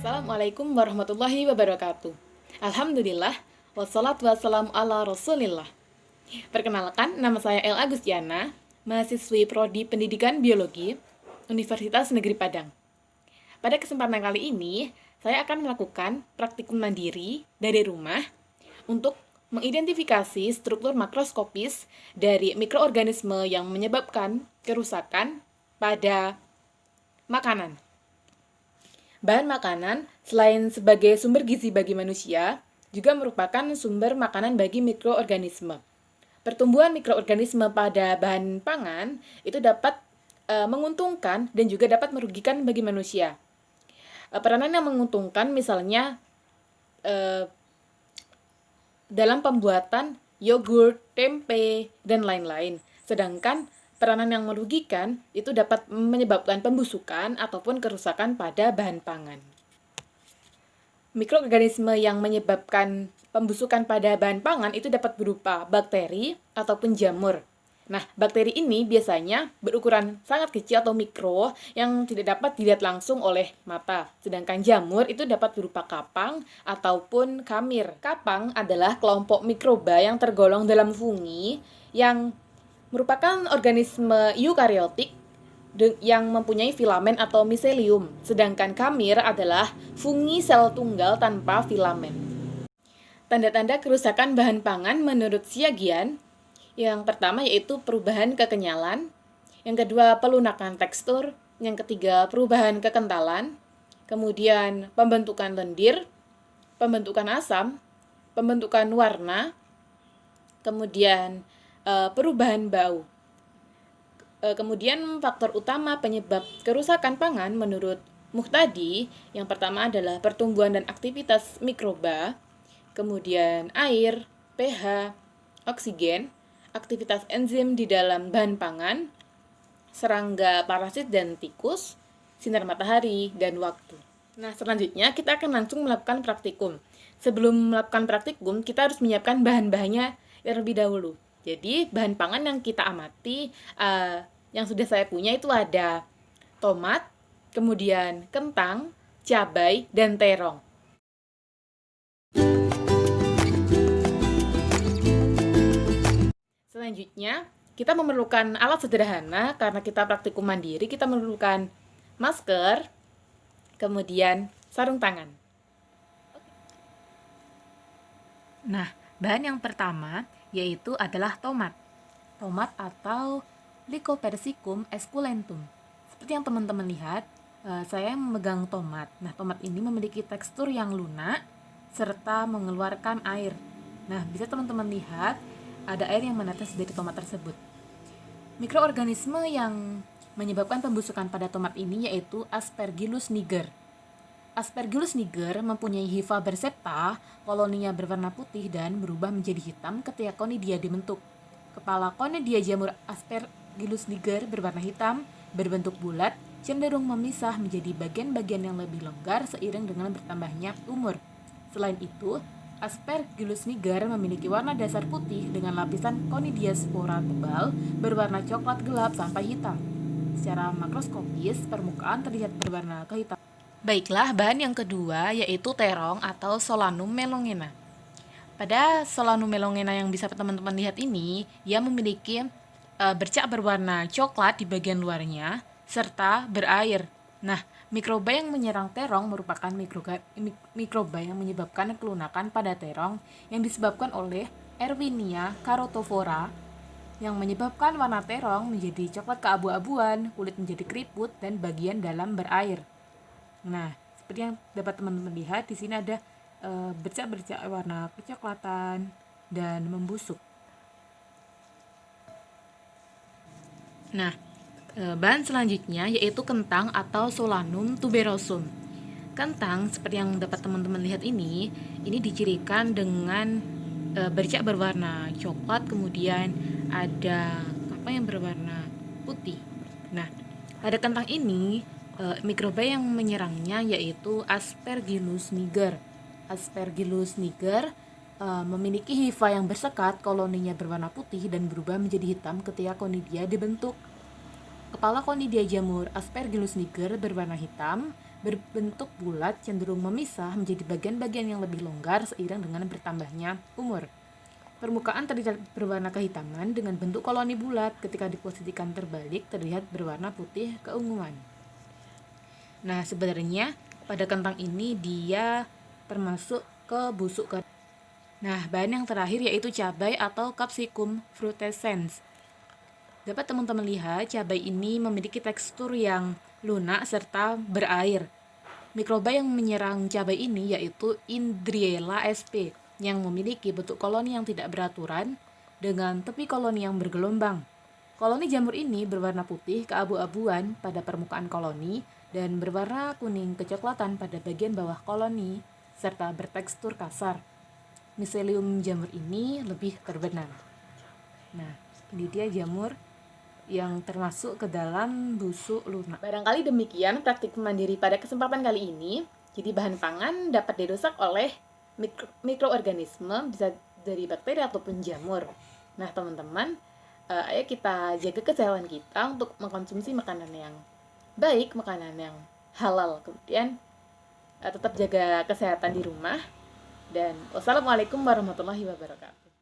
Assalamualaikum warahmatullahi wabarakatuh. Alhamdulillah, wassalatu wassalamu ala rasulillah. Perkenalkan, nama saya El Agustiana, mahasiswi Prodi Pendidikan Biologi, Universitas Negeri Padang. Pada kesempatan kali ini, saya akan melakukan praktikum mandiri dari rumah untuk mengidentifikasi struktur makroskopis dari mikroorganisme yang menyebabkan kerusakan pada makanan. Bahan makanan, selain sebagai sumber gizi bagi manusia, juga merupakan sumber makanan bagi mikroorganisme. Pertumbuhan mikroorganisme pada bahan pangan itu dapat menguntungkan dan juga dapat merugikan bagi manusia. Peranan yang menguntungkan misalnya dalam pembuatan yogurt, tempe, dan lain-lain. Sedangkan peranan yang merugikan itu dapat menyebabkan pembusukan ataupun kerusakan pada bahan pangan. Mikroorganisme yang menyebabkan pembusukan pada bahan pangan itu dapat berupa bakteri ataupun jamur. Nah, bakteri ini biasanya berukuran sangat kecil atau mikro yang tidak dapat dilihat langsung oleh mata. Sedangkan jamur itu dapat berupa kapang ataupun kamir. Kapang adalah kelompok mikroba yang tergolong dalam fungi yang merupakan organisme eukariotik yang mempunyai filamen atau miselium, sedangkan kamir adalah fungi sel tunggal tanpa filamen. Tanda-tanda kerusakan bahan pangan menurut Siagian, yang pertama yaitu perubahan kekenyalan, yang kedua pelunakan tekstur, yang ketiga perubahan kekentalan, kemudian pembentukan lendir, pembentukan asam, pembentukan warna, kemudian perubahan bau. Kemudian faktor utama penyebab kerusakan pangan menurut Muhtadi yang pertama adalah pertumbuhan dan aktivitas mikroba, kemudian air, pH, oksigen, aktivitas enzim di dalam bahan pangan, serangga, parasit dan tikus, sinar matahari, dan waktu. Nah, selanjutnya kita akan langsung melakukan praktikum. Sebelum melakukan praktikum, kita harus menyiapkan bahan-bahannya terlebih dahulu. Jadi, bahan pangan yang kita amati, yang sudah saya punya itu ada tomat, kemudian kentang, cabai, dan terong. Selanjutnya, kita memerlukan alat sederhana karena kita praktikum mandiri, kita memerlukan masker, kemudian sarung tangan. Nah, bahan yang pertama yaitu adalah tomat. Tomat atau Lycopersicum esculentum. Seperti yang teman-teman lihat, saya memegang tomat. Nah, tomat ini memiliki tekstur yang lunak serta mengeluarkan air. Nah, bisa teman-teman lihat ada air yang menetes dari tomat tersebut. Mikroorganisme yang menyebabkan pembusukan pada tomat ini yaitu Aspergillus niger. Aspergillus niger mempunyai hifa bersepta, koloninya berwarna putih dan berubah menjadi hitam ketika konidia dibentuk. Kepala konidia jamur Aspergillus niger berwarna hitam, berbentuk bulat, cenderung memisah menjadi bagian-bagian yang lebih longgar seiring dengan bertambahnya umur. Selain itu, Aspergillus niger memiliki warna dasar putih dengan lapisan konidia spora tebal berwarna coklat gelap sampai hitam. Secara makroskopis, permukaan terlihat berwarna kehitam. Baiklah, bahan yang kedua yaitu terong atau Solanum melongena. Pada Solanum melongena yang bisa teman-teman lihat ini, ia memiliki bercak berwarna coklat di bagian luarnya serta berair. Nah, mikroba yang menyerang terong merupakan mikroba yang menyebabkan kelunakan pada terong yang disebabkan oleh Erwinia carotophora yang menyebabkan warna terong menjadi coklat keabu-abuan, kulit menjadi keriput, dan bagian dalam berair. Nah, seperti yang dapat teman-teman lihat, di sini ada bercak-bercak warna kecoklatan dan membusuk. Nah, bahan selanjutnya yaitu kentang atau Solanum tuberosum. Kentang, seperti yang dapat teman-teman lihat ini dicirikan dengan bercak berwarna coklat, kemudian ada yang berwarna putih. Nah, pada kentang ini mikroba yang menyerangnya yaitu Aspergillus niger. Aspergillus niger memiliki hifa yang bersekat, koloninya berwarna putih dan berubah menjadi hitam ketika konidia dibentuk. Kepala konidia jamur Aspergillus niger berwarna hitam, berbentuk bulat cenderung memisah menjadi bagian-bagian yang lebih longgar seiring dengan bertambahnya umur. Permukaan terlihat berwarna kehitaman dengan bentuk koloni bulat, ketika diposisikan terbalik terlihat berwarna putih keunguan. Nah, sebenarnya pada kentang ini dia termasuk ke busuk kering. Nah, bahan yang terakhir yaitu cabai atau Capsicum frutescens. Dapat teman-teman lihat, cabai ini memiliki tekstur yang lunak serta berair. Mikroba yang menyerang cabai ini yaitu Indriella sp yang memiliki bentuk koloni yang tidak beraturan dengan tepi koloni yang bergelombang. Koloni jamur ini berwarna putih keabu-abuan pada permukaan koloni dan berwarna kuning kecoklatan pada bagian bawah koloni serta bertekstur kasar. Miselium jamur ini lebih terbenam. Nah, ini dia jamur yang termasuk ke dalam busuk lunak. Barangkali demikian praktik mandiri pada kesempatan kali ini. Jadi bahan pangan dapat dirusak oleh mikroorganisme, bisa dari bakteri ataupun jamur. Nah, teman-teman, ayo kita jaga kesehatan kita untuk mengkonsumsi makanan yang baik, makanan yang halal. Kemudian tetap jaga kesehatan di rumah. Dan wassalamualaikum warahmatullahi wabarakatuh.